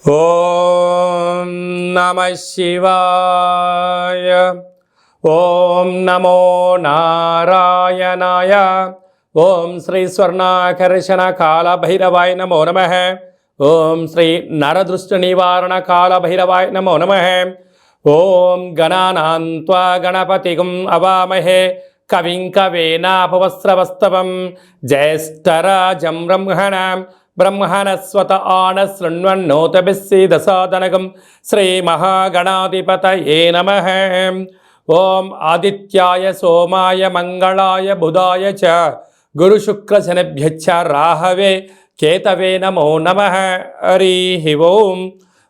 ఓం నమః శివాయ. ఓం నమో నారాయణాయ. ఓం శ్రీ స్వర్ణాకర్షణ కాల భైరవాయ నమో నమః. ఓం శ్రీ నరదృష్టి నివారణ కాల భైరవాయ నమో నమః. ఓం గణానాం త్వా గణపతిం అవామహే కవిం కవేనాపవస్రవస్తవం జ్యేష్ఠరాజం బ్రహ్మణస్వత ఆనశృణ్వన్నోతభిస్సీదసాదనకం శ్రీమహాగణాధిపతయే నమః. ఓం ఆదిత్యాయ సోమాయ మంగళాయ బుధాయ చ గురుశుక్రశనిభ్యశ్చ రాహవే కేతవే నమో నమః. హరి ఓం.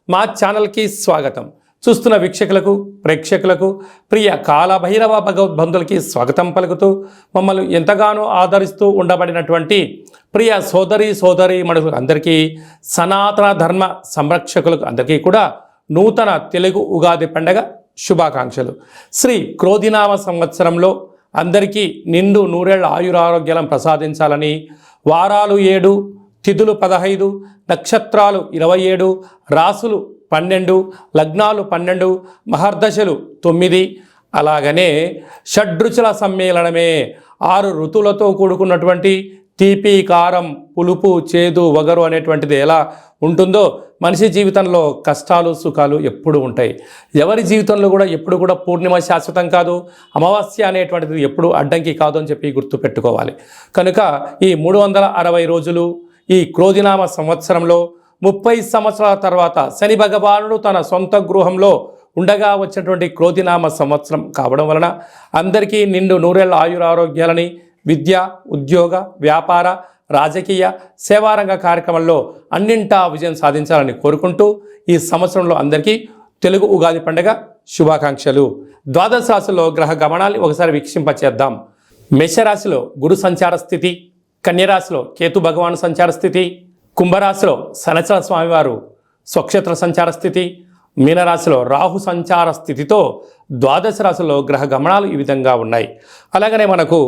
మా ఛానల్కి స్వాగతం. చూస్తున్న వీక్షకులకు ప్రేక్షకులకు ప్రియ కాలభైరవ భగవద్బంధులకి స్వాగతం పలుకుతూ మమ్మల్ని ఎంతగానో ఆదరిస్తూ ఉండబడినటువంటి ప్రియ సోదరి మనుషులకు అందరికీ, సనాతన ధర్మ సంరక్షకులకు అందరికీ కూడా నూతన తెలుగు ఉగాది పండగ శుభాకాంక్షలు. శ్రీ క్రోధినామ సంవత్సరంలో అందరికీ నిండు నూరేళ్ల ఆయురారోగ్యాలను ప్రసాదించాలని, వారాలు 7, తిథులు 15, నక్షత్రాలు 27, రాసులు 12, లగ్నాలు 12, మహర్దశలు 9, అలాగనే షడ్రుచుల సమ్మేళనమే 6 ఋతువులతో కూడుకున్నటువంటి తీపి, కారం, పులుపు, చేదు, వగరు అనేటువంటిది ఎలా ఉంటుందో మనిషి జీవితంలో కష్టాలు సుఖాలు ఎప్పుడు ఉంటాయి. ఎవరి జీవితంలో కూడా ఎప్పుడు కూడా పూర్ణిమ శాశ్వతం కాదు, అమావాస్య అనేటువంటిది ఎప్పుడు అడ్డంకి కాదు అని చెప్పి గుర్తుపెట్టుకోవాలి. కనుక ఈ 360 రోజులు ఈ క్రోధినామ సంవత్సరంలో 30 సంవత్సరాల తర్వాత శని భగవానుడు తన సొంత గృహంలో ఉండగా వచ్చినటువంటి క్రోధినామ సంవత్సరం కావడం వలన అందరికీ నిండు నూరేళ్ల ఆయురారోగ్యాలని, విద్య, ఉద్యోగ, వ్యాపార, రాజకీయ, సేవారంగ కార్యక్రమంలో అన్నింటా విజయం సాధించాలని కోరుకుంటూ ఈ సంవత్సరంలో అందరికీ తెలుగు ఉగాది పండుగ శుభాకాంక్షలు. ద్వాదశ రాశిలో గ్రహ గమనాన్ని ఒకసారి వీక్షింపచేద్దాం. మేషరాశిలో గురు సంచార స్థితి, కన్యరాశిలో కేతు భగవాను సంచార స్థితి, కుంభరాశిలో శనిచర స్వామివారు స్వక్షేత్ర సంచార స్థితి, మీనరాశిలో రాహు సంచార స్థితితో ద్వాదశ రాశిలో గ్రహ గమనాలు ఈ విధంగా ఉన్నాయి. అలాగనే మనకు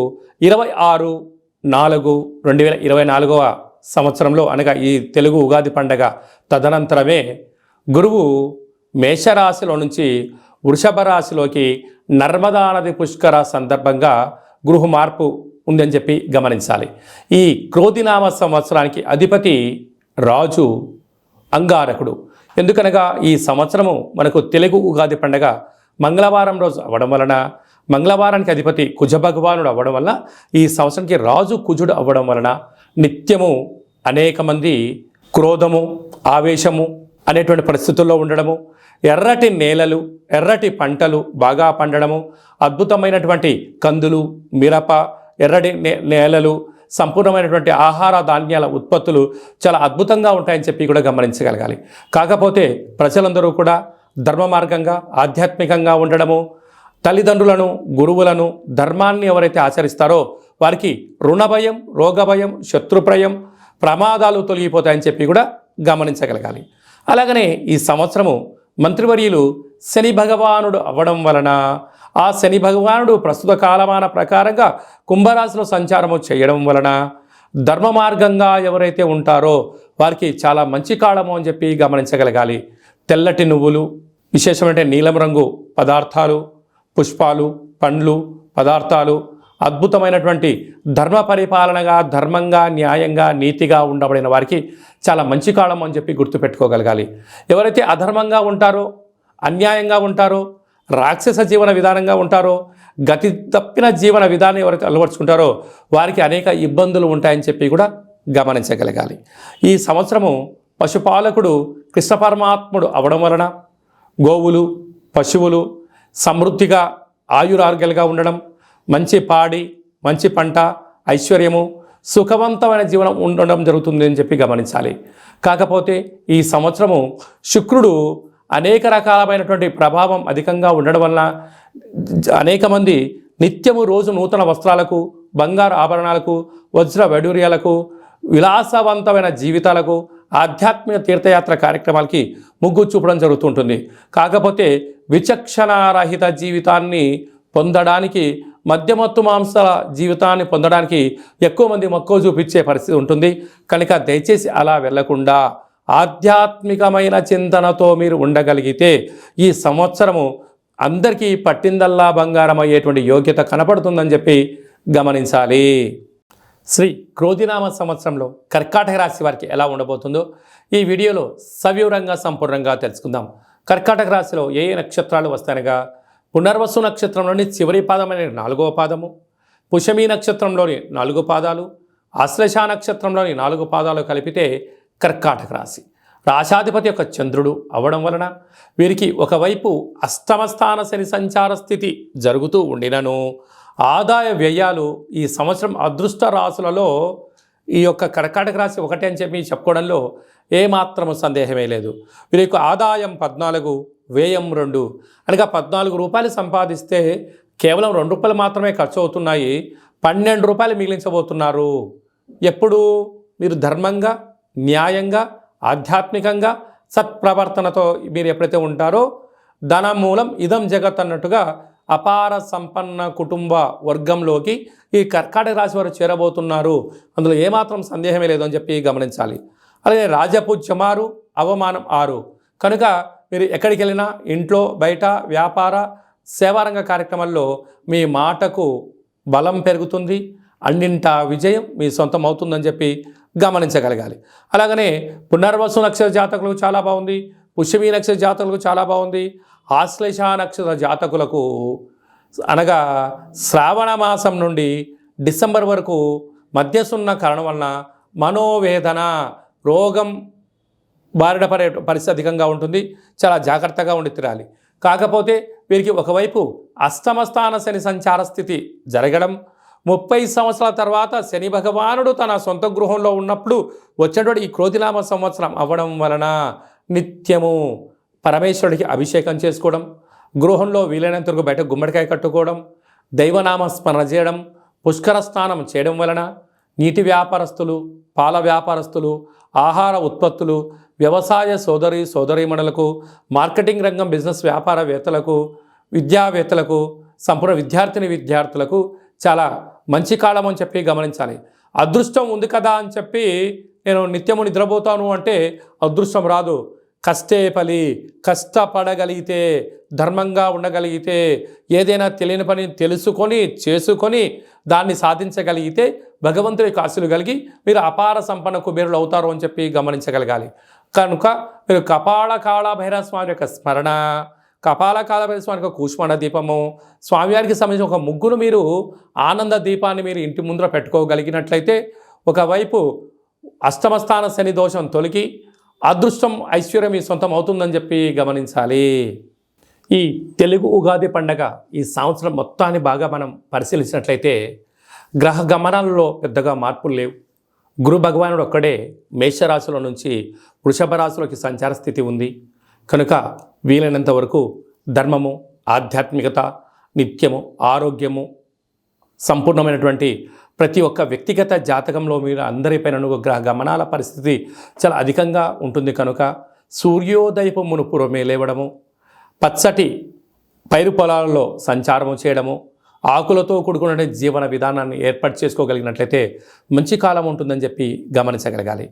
26/4/2024 సంవత్సరంలో అనగా ఈ తెలుగు ఉగాది పండగ తదనంతరమే గురువు మేషరాశిలో నుంచి వృషభ రాశిలోకి నర్మదా నది పుష్కర సందర్భంగా గృహ మార్పు ఉందని చెప్పి గమనించాలి. ఈ క్రోధినామ సంవత్సరానికి అధిపతి రాజు అంగారకుడు. ఎందుకనగా ఈ సంవత్సరము మనకు తెలుగు ఉగాది పండగ మంగళవారం రోజు అవ్వడం వలన, మంగళవారానికి అధిపతి కుజ భగవానుడు అవ్వడం వలన, ఈ సంవత్సరానికి రాజు కుజుడు అవ్వడం వలన నిత్యము అనేక మంది క్రోధము, ఆవేశము అనేటువంటి పరిస్థితుల్లో ఉండడము, ఎర్రటి నేలలు, ఎర్రటి పంటలు బాగా పండడము, అద్భుతమైనటువంటి కందులు, మిరప, ఎర్రటి నేలలు, సంపూర్ణమైనటువంటి ఆహార ధాన్యాల ఉత్పత్తులు చాలా అద్భుతంగా ఉంటాయని చెప్పి కూడా గమనించగలగాలి. కాకపోతే ప్రజలందరూ కూడా ధర్మ మార్గంగా ఆధ్యాత్మికంగా ఉండడము, తల్లిదండ్రులను, గురువులను, ధర్మాన్ని ఎవరైతే ఆచరిస్తారో వారికి రుణ భయం, రోగ భయం, శత్రుప్రయం, ప్రమాదాలు తొలగిపోతాయని చెప్పి కూడా గమనించగలగాలి. అలాగనే ఈ సంవత్సరము మంత్రివర్యులు శని భగవానుడు అవ్వడం వలన, ఆ శని భగవానుడు ప్రస్తుత కాలమాన ప్రకారంగా కుంభరాశిలో సంచారము చేయడం వలన ధర్మ మార్గంగా ఎవరైతే ఉంటారో వారికి చాలా మంచి కాలము అని చెప్పి గమనించగలగాలి. తెల్లటి నువ్వులు, విశేషమైన నీలం రంగు పదార్థాలు, పుష్పాలు, పండ్లు, పదార్థాలు, అద్భుతమైనటువంటి ధర్మ పరిపాలనగా, ధర్మంగా, న్యాయంగా, నీతిగా ఉండబడిన వారికి చాలా మంచి కాలం అని చెప్పి గుర్తుపెట్టుకోగలగాలి. ఎవరైతే అధర్మంగా ఉంటారో, అన్యాయంగా ఉంటారో, రాక్షస జీవన విధానంగా ఉంటారో, గతి తప్పిన జీవన విధానం ఎవరైతే అలవర్చుకుంటారో వారికి అనేక ఇబ్బందులు ఉంటాయని చెప్పి కూడా గమనించగలగాలి. ఈ సంవత్సరము పశుపాలకుడు కృష్ణ పరమాత్ముడు అవడం వలన గోవులు, పశువులు సమృద్ధిగా ఆయురారోగ్యాలుగా ఉండడం, మంచి పాడి, మంచి పంట, ఐశ్వర్యము, సుఖవంతమైన జీవనం ఉండడం జరుగుతుంది అని చెప్పి గమనించాలి. కాకపోతే ఈ సంవత్సరము శుక్రుడు అనేక రకాలమైనటువంటి ప్రభావం అధికంగా ఉండడం వలన అనేక మంది నిత్యము రోజు నూతన వస్త్రాలకు, బంగారు ఆభరణాలకు, వజ్ర వైడూర్యాలకు, విలాసవంతమైన జీవితాలకు, ఆధ్యాత్మిక తీర్థయాత్ర కార్యక్రమాలకి మొగ్గు చూపడం జరుగుతుంటుంది. కాకపోతే విచక్షణారహిత జీవితాన్ని పొందడానికి, మద్యమత్తు మాంసాల జీవితాన్ని పొందడానికి ఎక్కువ మంది మక్కువ చూపించే పరిస్థితి ఉంటుంది. కనుక దయచేసి అలా వెళ్లకుండా ఆధ్యాత్మికమైన చింతనతో మీరు ఉండగలిగితే ఈ సంవత్సరము అందరికీ పట్టిందల్లా బంగారం అయ్యేటువంటి యోగ్యత కనపడుతుందని చెప్పి గమనించాలి. శ్రీ క్రోధినామ సంవత్సరంలో కర్కాటక రాశి వారికి ఎలా ఉండబోతుందో ఈ వీడియోలో సవివరంగా సంపూర్ణంగా తెలుసుకుందాం. కర్కాటక రాశిలో ఏ నక్షత్రాలు వస్తాయనగా పునర్వసు నక్షత్రంలోని చివరి పాదమైన 4వ పాదము, పుష్యమి నక్షత్రంలోని 4 పాదాలు, ఆశ్లేష నక్షత్రంలోని 4 పాదాలు కలిపితే కర్కాటక రాశి. రాశాధిపతి యొక్క చంద్రుడు అవ్వడం వలన వీరికి ఒకవైపు అష్టమస్థాన శని సంచార స్థితి జరుగుతూ ఉండినను ఆదాయ వ్యయాలు ఈ సంవత్సరం అదృష్ట రాశులలో ఈ యొక్క కర్కాటక రాశి ఒకటే అని చెప్పి చెప్పుకోవడంలో ఏమాత్రము సందేహమే లేదు. వీరి యొక్క ఆదాయం 14, వ్యయం 2 అనగా 14 రూపాయలు సంపాదిస్తే కేవలం 2 రూపాయలు మాత్రమే ఖర్చు అవుతున్నాయి, 12 రూపాయలు మిగిలించబోతున్నారు. ఎప్పుడు మీరు ధర్మంగా, న్యాయంగా, ఆధ్యాత్మికంగా, సత్ప్రవర్తనతో మీరు ఎప్పుడైతే ఉంటారో ధనమూలం ఇదం జగత్ అన్నట్టుగా అపార సంపన్న కుటుంబ వర్గంలోకి ఈ కర్కాటక రాశి వారు చేరబోతున్నారు. అందులో ఏమాత్రం సందేహమే లేదు అని చెప్పి గమనించాలి. అలాగే రాజపూజ్యం 6, అవమానం 6 కనుక మీరు ఎక్కడికి వెళ్ళినా ఇంట్లో, బయట, వ్యాపార, సేవారంగ కార్యక్రమాల్లో మీ మాటకు బలం పెరుగుతుంది, అన్నింటా విజయం మీ సొంతం అవుతుందని చెప్పి గమనించగలగాలి. అలాగనే పునర్వసు నక్షత్ర జాతకులకు చాలా బాగుంది, పుష్యమి నక్షత్ర జాతకులకు చాలా బాగుంది, ఆశ్లేష నక్షత్ర జాతకులకు అనగా శ్రావణ మాసం నుండి డిసెంబర్ వరకు మధ్యసున్న కారణం వలన మనోవేదన, రోగం బారిన పడే పరిస్థితి అధికంగా ఉంటుంది. చాలా జాగ్రత్తగా ఉండి తీరాలి. కాకపోతే వీరికి ఒకవైపు అష్టమస్థాన శని సంచార స్థితి జరగడం, 30 సంవత్సరాల తర్వాత శని భగవానుడు తన సొంత గృహంలో ఉన్నప్పుడు వచ్చినటువంటి ఈ క్రోధినామ సంవత్సరం అవ్వడం వలన నిత్యము పరమేశ్వరుడికి అభిషేకం చేసుకోవడం, గృహంలో వీలైనంత వరకు బయట గుమ్మడికాయ కట్టుకోవడం, దైవనామ స్మరణ చేయడం, పుష్కర స్నానం చేయడం వలన నీటి వ్యాపారస్తులు, పాల వ్యాపారస్తులు, ఆహార ఉత్పత్తులు, వ్యవసాయ సోదరీమణులకు, మార్కెటింగ్ రంగం బిజినెస్ వ్యాపారవేత్తలకు, విద్యావేత్తలకు, సంపూర్ణ విద్యార్థులకు చాలా మంచి కాలం అని చెప్పి గమనించాలి. అదృష్టం ఉంది కదా అని చెప్పి నేను నిత్యము నిద్రపోతాను అంటే అదృష్టం రాదు. కష్టే ఫలి, కష్టపడగలిగితే, ధర్మంగా ఉండగలిగితే, ఏదైనా తెలియని పని తెలుసుకొని చేసుకొని దాన్ని సాధించగలిగితే భగవంతుడి యొక్క ఆశీస్సులు కలిగి మీరు అపార సంపన్న కుబేరులు అవుతారు అని చెప్పి గమనించగలగాలి. కనుక మీరు కపాల కాళభైరవ స్వామి యొక్క స్మరణ, కపాల కాళభైరవ స్వామి యొక్క కూష్మాండ దీపము, స్వామివారికి సంబంధించిన ఒక ముగ్గురు మీరు ఆనంద దీపాన్ని మీరు ఇంటి ముందర పెట్టుకోగలిగినట్లయితే ఒకవైపు అష్టమస్థాన శని దోషం తొలగి అదృష్టం, ఐశ్వర్యం మీ సొంతం అవుతుందని చెప్పి గమనించాలి. ఈ తెలుగు ఉగాది పండగ ఈ సంవత్సరం మొత్తాన్ని బాగా మనం పరిశీలించినట్లయితే గ్రహ గమనాలలో పెద్దగా మార్పులు లేవు. గురు భగవానుడు ఒక్కడే మేషరాశిలో నుంచి వృషభ రాశిలోకి సంచార స్థితి ఉంది. కనుక వీలైనంత వరకు ధర్మము, ఆధ్యాత్మికత, నిత్యము, ఆరోగ్యము, సంపూర్ణమైనటువంటి ప్రతి ఒక్క వ్యక్తిగత జాతకంలో మీరు అందరిపైన గ్రహ గమనాల పరిస్థితి చాలా అధికంగా ఉంటుంది. కనుక సూర్యోదయపు మునుపురమే లేవడము, పచ్చటి పైరు పొలాలలో సంచారము చేయడము, ఆకులతో కూడుకున్న జీవన విధానాన్ని ఏర్పాటు చేసుకోగలిగినట్లయితే మంచి కాలం ఉంటుందని చెప్పి గమనించగలగాలి.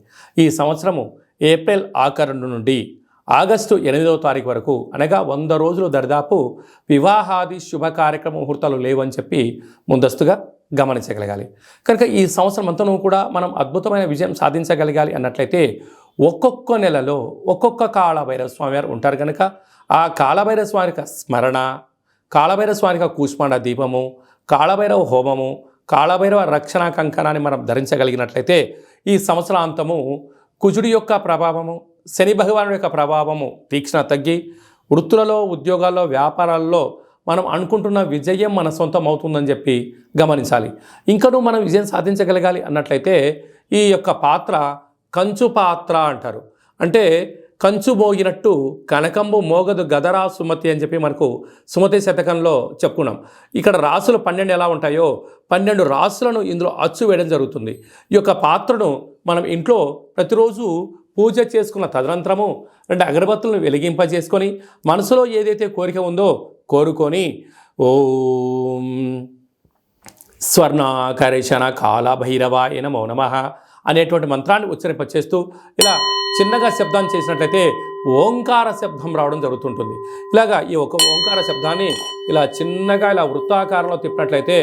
ఈ సంవత్సరము ఏప్రిల్ ఆఖరు నుండి ఆగస్టు 8వ తారీఖు వరకు అనగా 100 రోజులు దరిదాపు వివాహాది శుభ కార్యక్రమ ముహూర్తాలు లేవని చెప్పి ముందస్తుగా గమనించగలగాలి. కనుక ఈ సంవత్సరం అంతనూ కూడా మనం అద్భుతమైన విజయం సాధించగలగాలి అన్నట్లయితే ఒక్కొక్క నెలలో ఒక్కొక్క కాళభైరవ స్వామి వారు ఉంటారు. కనుక ఆ కాళభైరవ స్వామి యొక్క స్మరణ, కాళభైరవ స్వామి యొక్క కూష్మాండ దీపము, కాళభైరవ హోమము, కాళభైరవ రక్షణ కంకణాన్ని మనం ధరించగలిగినట్లయితే ఈ సంవత్సరాంతము కుజుడి యొక్క ప్రభావము, శని భగవానుడి యొక్క ప్రభావము తీక్షణ తగ్గి వృత్తులలో, ఉద్యోగాల్లో, వ్యాపారాల్లో మనం అనుకుంటున్న విజయం మన సొంతం అవుతుందని చెప్పి గమనించాలి. ఇంకనూ మనం విజయం సాధించగలగాలి అన్నట్లయితే ఈ యొక్క పాత్ర కంచు పాత్ర అంటారు. అంటే కంచు మోగినట్టు కనకంబు మోగదు గదరా సుమతి అని చెప్పి మనకు సుమతి శతకంలో చెప్పుకున్నాం. ఇక్కడ రాసులు 12 ఎలా ఉంటాయో 12 రాసులను ఇందులో అచ్చు వేయడం జరుగుతుంది. ఈ యొక్క పాత్రను మనం ఇంట్లో ప్రతిరోజు పూజ చేసుకున్న తదనంతరము 2 అగరబత్తులను వెలిగింపజేసుకొని మనసులో ఏదైతే కోరిక ఉందో కోరుకొని ఓం స్వర్ణాకరేషణ కాళభైరవాయ నమో నమః అనేటువంటి మంత్రాన్ని ఉచ్చరింపచేస్తూ ఇలా చిన్నగా శబ్దం చేసినట్లయితే ఓంకార శబ్దం రావడం జరుగుతుంటుంది. ఇలాగా ఈ ఒక ఓంకార శబ్దాన్ని ఇలా చిన్నగా ఇలా వృత్తాకారంలో తిప్పినట్లయితే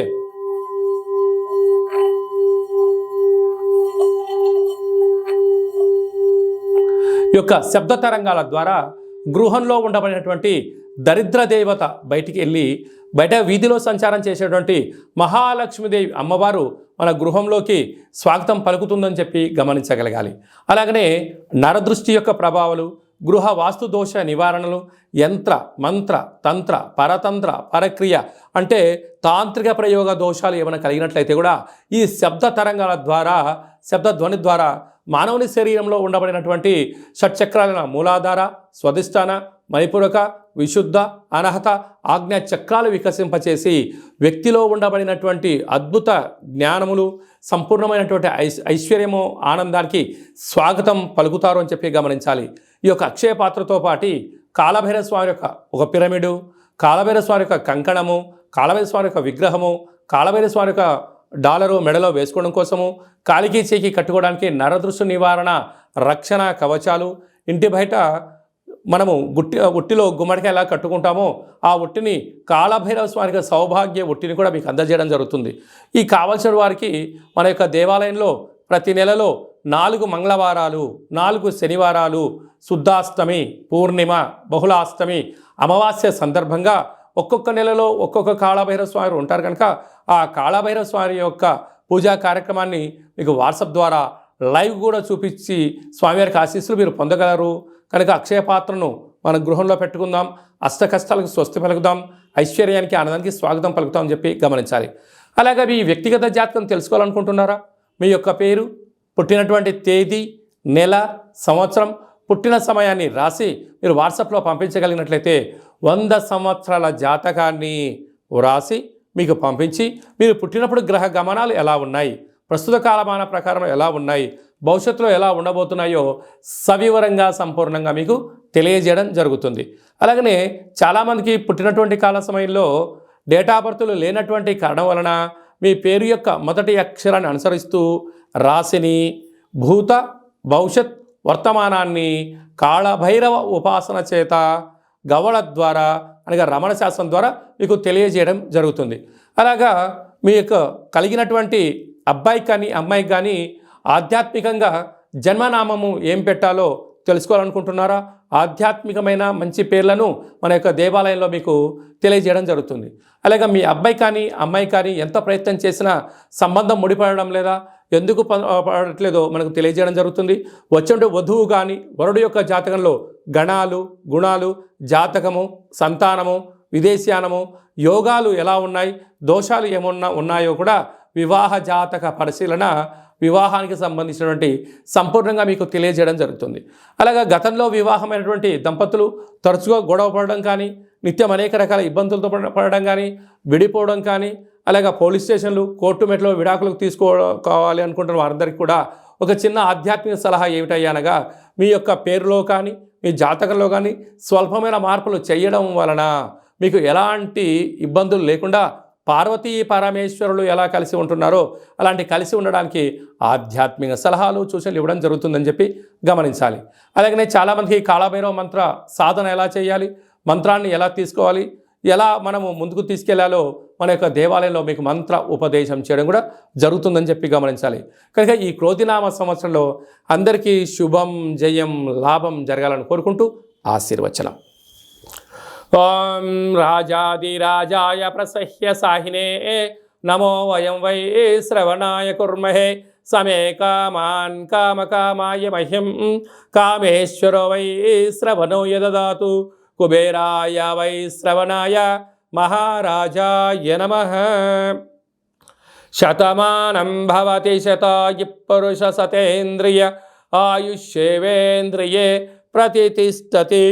ఈ యొక్క శబ్ద తరంగాల ద్వారా గృహంలో ఉండబడినటువంటి దరిద్ర దేవత బయటికి వెళ్ళి బయట వీధిలో సంచారం చేసేటువంటి మహాలక్ష్మీదేవి అమ్మవారు మన గృహంలోకి స్వాగతం పలుకుతుందని చెప్పి గమనించగలగాలి. అలాగనే నరదృష్టి యొక్క ప్రభావాలు, గృహ వాస్తు దోష నివారణలు, యంత్ర మంత్ర తంత్ర పరతంత్ర పరక్రియ అంటే తాంత్రిక ప్రయోగ దోషాలు ఏమైనా కలిగినట్లయితే కూడా ఈ శబ్ద తరంగాల ద్వారా, శబ్ద ధ్వని ద్వారా మానవుని శరీరంలో ఉండబడినటువంటి షట్చక్రాలైన మూలాధార, స్వధిష్టాన, మణిపూరక, విశుద్ధ, అనహత, ఆజ్ఞ చక్రాలు వికసింపచేసి వ్యక్తిలో ఉండబడినటువంటి అద్భుత జ్ఞానములు, సంపూర్ణమైనటువంటి ఐశ్వర్యము, ఆనందానికి స్వాగతం పలుకుతారు అని చెప్పి గమనించాలి. ఈ యొక్క అక్షయ పాత్రతో పాటు కాలభైరవ స్వామి యొక్క ఒక పిరమిడు, కాలభైరవ స్వామి యొక్క కంకణము, కాలభైరవ స్వామి యొక్క విగ్రహము, కాలభైరవ స్వామి యొక్క డాలరు మెడలో వేసుకోవడం కోసము, కాలికి చేకి కట్టుకోవడానికి నరదృష్టి నివారణ రక్షణ కవచాలు, ఇంటి బయట మనము ఉట్టిలో గుమ్మడికాయ ఎలా కట్టుకుంటామో ఆ ఉట్టిని కాలభైరవ స్వామికి సౌభాగ్య ఉట్టిని కూడా మీకు అందజేయడం జరుగుతుంది. ఈ కావలసిన వారికి మన యొక్క దేవాలయంలో ప్రతి నెలలో 4 మంగళవారాలు, 4 శనివారాలు, శుద్ధాష్టమి, పూర్ణిమ, బహుళాష్టమి, అమావాస్య సందర్భంగా ఒక్కొక్క నెలలో ఒక్కొక్క కాళభైరవ స్వామి ఉంటారు కనుక ఆ కాళభైరవ స్వామి యొక్క పూజా కార్యక్రమాన్ని మీకు వాట్సాప్ ద్వారా లైవ్ కూడా చూపించి స్వామివారికి ఆశీస్సులు మీరు పొందగలరు. కనుక అక్షయ పాత్రను మన గృహంలో పెట్టుకుందాం, అష్ట కష్టాలకు స్వస్తి పలుకుదాం, ఐశ్వర్యానికి ఆనందానికి స్వాగతం పలుకుతాం అని చెప్పి గమనించాలి. అలాగే మీ వ్యక్తిగత జాతకం తెలుసుకోవాలనుకుంటున్నారా? మీ యొక్క పేరు, పుట్టినటువంటి తేదీ, నెల, సంవత్సరం, పుట్టిన సమయాన్ని రాసి మీరు వాట్సాప్లో పంపించగలిగినట్లయితే 100 సంవత్సరాల జాతకాన్ని వ్రాసి మీకు పంపించి మీరు పుట్టినప్పుడు గ్రహ గమనాలు ఎలా ఉన్నాయి, ప్రస్తుత కాలమాన ప్రకారం ఎలా ఉన్నాయి, భవిష్యత్తులో ఎలా ఉండబోతున్నాయో సవివరంగా సంపూర్ణంగా మీకు తెలియజేయడం జరుగుతుంది. అలాగనే చాలామందికి పుట్టినటువంటి కాల సమయంలో డేటా బర్త్లు లేనటువంటి కారణం వలన మీ పేరు యొక్క మొదటి అక్షరాన్ని అనుసరిస్తూ రాశిని, భూత భవిష్యత్ వర్తమానాన్ని కాళభైరవ ఉపాసన చేత గవళ ద్వారా అనగా రమణ శాస్త్రం ద్వారా మీకు తెలియజేయడం జరుగుతుంది. అలాగా మీ యొక్క కలిగినటువంటి అబ్బాయికి కానీ అమ్మాయికి కానీ ఆధ్యాత్మికంగా జన్మనామము ఏం పెట్టాలో తెలుసుకోవాలనుకుంటున్నారా? ఆధ్యాత్మికమైన మంచి పేర్లను మన యొక్క దేవాలయంలో మీకు తెలియజేయడం జరుగుతుంది. అలాగే మీ అబ్బాయి కానీ అమ్మాయి కానీ ఎంత ప్రయత్నం చేసినా సంబంధం ముడిపడడం లేదా, ఎందుకు పడట్లేదో మనకు తెలియజేయడం జరుగుతుంది. వచ్చే వధువు కానీ వరుడు యొక్క జాతకంలో గణాలు, గుణాలు, జాతకము, సంతానము, విదేశీయానము, యోగాలు ఎలా ఉన్నాయి, దోషాలు ఏమన్నా ఉన్నాయో కూడా వివాహ జాతక పరిశీలన, వివాహానికి సంబంధించినటువంటి సంపూర్ణంగా మీకు తెలియజేయడం జరుగుతుంది. అలాగే గతంలో వివాహమైనటువంటి దంపతులు తరచుగా గొడవ పడడం కానీ, నిత్యం అనేక రకాల ఇబ్బందులతో పడడం కానీ, విడిపోవడం కానీ, అలాగే పోలీస్ స్టేషన్లు, కోర్టు మెట్లో విడాకులకు తీసుకోవాలి అనుకుంటున్న వారందరికీ కూడా ఒక చిన్న ఆధ్యాత్మిక సలహా ఏమిటయ్యా అనగా, మీ యొక్క పేరులో కానీ మీ జాతకంలో కానీ స్వల్పమైన మార్పులు చేయడం వలన మీకు ఎలాంటి ఇబ్బందులు లేకుండా పార్వతీ పరమేశ్వరులు ఎలా కలిసి ఉంటున్నారో అలాంటి కలిసి ఉండడానికి ఆధ్యాత్మిక సలహాలు, సూచనలు ఇవ్వడం జరుగుతుందని చెప్పి గమనించాలి. అలాగనే చాలామందికి కాళభైరవ మంత్ర సాధన ఎలా చేయాలి, మంత్రాన్ని ఎలా తీసుకోవాలి, ఎలా మనము ముందుకు తీసుకెళ్లాలో మన యొక్క దేవాలయంలో మీకు మంత్ర ఉపదేశం చేయడం కూడా జరుగుతుందని చెప్పి గమనించాలి. కనుక ఈ క్రోధినామ సంవత్సరంలో అందరికీ శుభం, జయం, లాభం జరగాలని కోరుకుంటూ ఆశీర్వచనం. ఓం రాజాదిరాజాయ ప్రసహ్య సాహినే నమో వయం వై శ్రవణాయ కుర్మహే సమే కామాన్ కామకామాయ మహ్యం కామేశ్వరో వై శ్రవణో యదదాతు కుబేరాయ వై శ్రవణాయ మహారాజాయ నమః. శతమానం భవతి శతాయు పురుష సతేంద్రియ ఆయుష్యేవేంద్రియే ప్రతితిష్టతి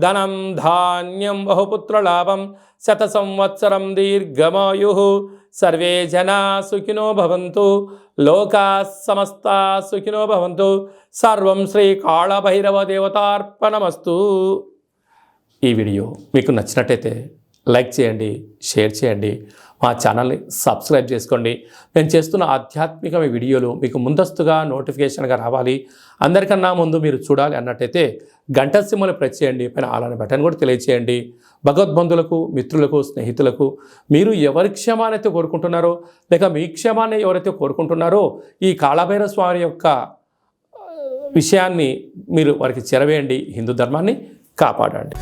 ధనం ధాన్యం బహుపుత్రలాభం శత సంవత్సరం దీర్ఘమాయు. సర్వే జనా సుఖినో భవంతు, లోకా సమస్తా సుఖినో భవంతు. సర్వం శ్రీ కాళభైరవ దేవతార్పణమస్తు. ఈ వీడియో మీకు నచ్చినట్టయితే లైక్ చేయండి, షేర్ చేయండి. మా ఛానల్ని సబ్స్క్రైబ్ చేసుకోండి. నేను చేస్తున్న ఆధ్యాత్మిక వీడియోలు మీకు ముందస్తుగా నోటిఫికేషన్గా రావాలి, అందరికన్నా ముందు మీరు చూడాలి అన్నట్టయితే గంట సింబల్ ప్రెస్ చేయండి, పైన అలానే బటన్ కూడా తెలియచేయండి. భగవద్బంధులకు, మిత్రులకు, స్నేహితులకు మీరు ఎవరి క్షేమానైతే కోరుకుంటున్నారో, లేక మీ క్షేమాన్ని ఎవరైతే కోరుకుంటున్నారో ఈ కాళభైరవ స్వామి యొక్క విషయాన్ని మీరు వారికి చేరవేయండి. హిందూ ధర్మాన్ని కాపాడండి.